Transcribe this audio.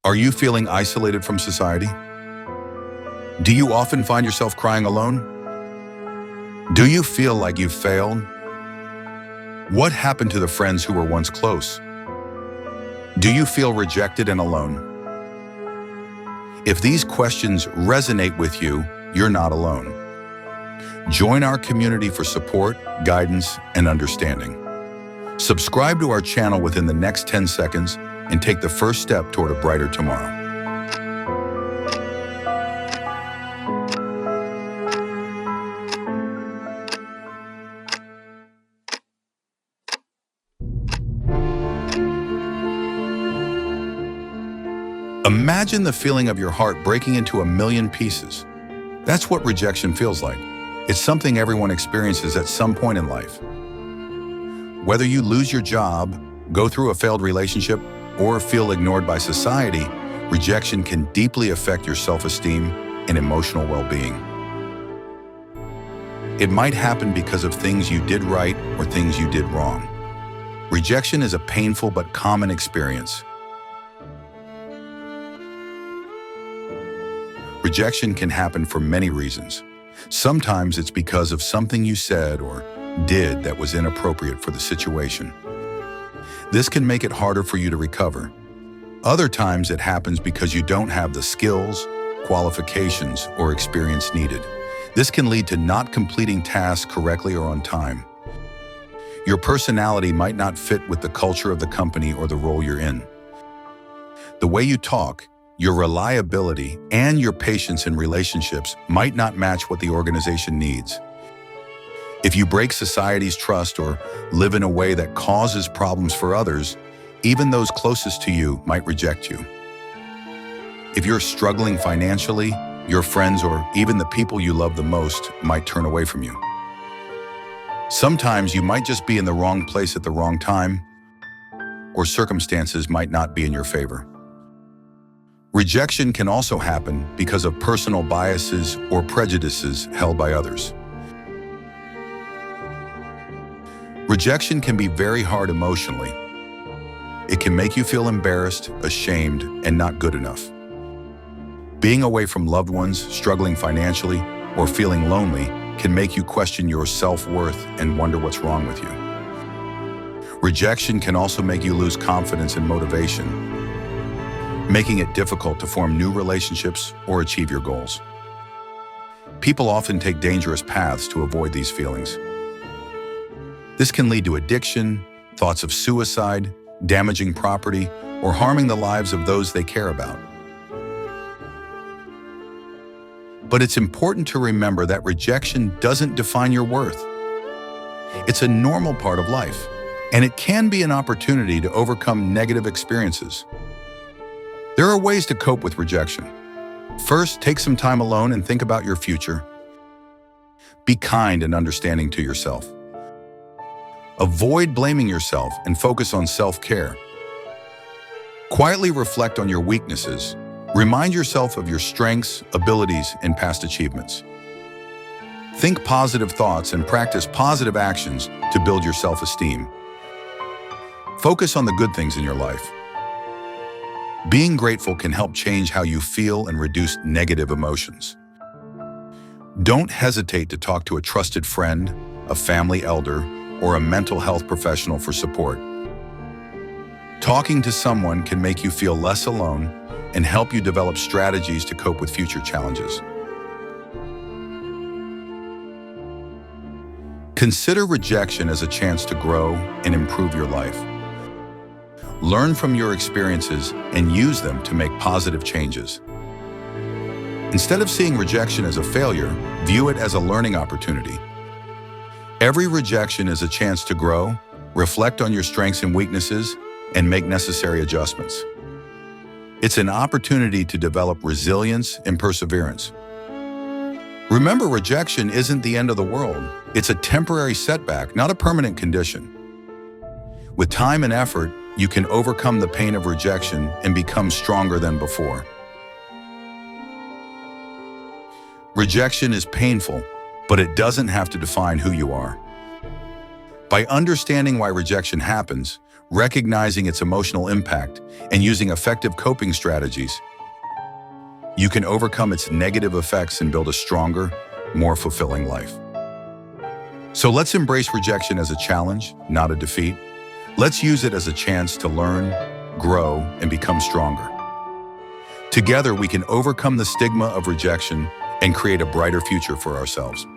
Are you feeling isolated from society? Do you often find yourself crying alone? Do you feel like you've failed? What happened to the friends who were once close? Do you feel rejected and alone? If these questions resonate with you, you're not alone. Join our community for support, guidance, and understanding. Subscribe to our channel within the next 10 seconds and take the first step toward a brighter tomorrow. Imagine the feeling of your heart breaking into a million pieces. That's what rejection feels like. It's something everyone experiences at some point in life. Whether you lose your job, go through a failed relationship, or feel ignored by society, rejection can deeply affect your self-esteem and emotional well-being. It might happen because of things you did right or things you did wrong. Rejection is a painful but common experience. Rejection can happen for many reasons. Sometimes it's because of something you said or did that was inappropriate for the situation. This can make it harder for you to recover. Other times it happens because you don't have the skills, qualifications, or experience needed. This can lead to not completing tasks correctly or on time. Your personality might not fit with the culture of the company or the role you're in. The way you talk, your reliability, and your patience in relationships might not match what the organization needs. If you break society's trust or live in a way that causes problems for others, even those closest to you might reject you. If you're struggling financially, your friends or even the people you love the most might turn away from you. Sometimes you might just be in the wrong place at the wrong time, or circumstances might not be in your favor. Rejection can also happen because of personal biases or prejudices held by others. Rejection can be very hard emotionally. It can make you feel embarrassed, ashamed, and not good enough. Being away from loved ones, struggling financially, or feeling lonely can make you question your self-worth and wonder what's wrong with you. Rejection can also make you lose confidence and motivation, making it difficult to form new relationships or achieve your goals. People often take dangerous paths to avoid these feelings. This can lead to addiction, thoughts of suicide, damaging property, or harming the lives of those they care about. But it's important to remember that rejection doesn't define your worth. It's a normal part of life, and it can be an opportunity to overcome negative experiences. There are ways to cope with rejection. First, take some time alone and think about your future. Be kind and understanding to yourself. Avoid blaming yourself and focus on self-care. Quietly reflect on your weaknesses. Remind yourself of your strengths, abilities, and past achievements. Think positive thoughts and practice positive actions to build your self-esteem. Focus on the good things in your life. Being grateful can help change how you feel and reduce negative emotions. Don't hesitate to talk to a trusted friend, a family elder, or a mental health professional for support. Talking to someone can make you feel less alone and help you develop strategies to cope with future challenges. Consider rejection as a chance to grow and improve your life. Learn from your experiences and use them to make positive changes. Instead of seeing rejection as a failure, view it as a learning opportunity. Every rejection is a chance to grow, reflect on your strengths and weaknesses, and make necessary adjustments. It's an opportunity to develop resilience and perseverance. Remember, rejection isn't the end of the world. It's a temporary setback, not a permanent condition. With time and effort, you can overcome the pain of rejection and become stronger than before. Rejection is painful, but it doesn't have to define who you are. By understanding why rejection happens, recognizing its emotional impact, and using effective coping strategies, you can overcome its negative effects and build a stronger, more fulfilling life. So let's embrace rejection as a challenge, not a defeat. Let's use it as a chance to learn, grow, and become stronger. Together, we can overcome the stigma of rejection and create a brighter future for ourselves.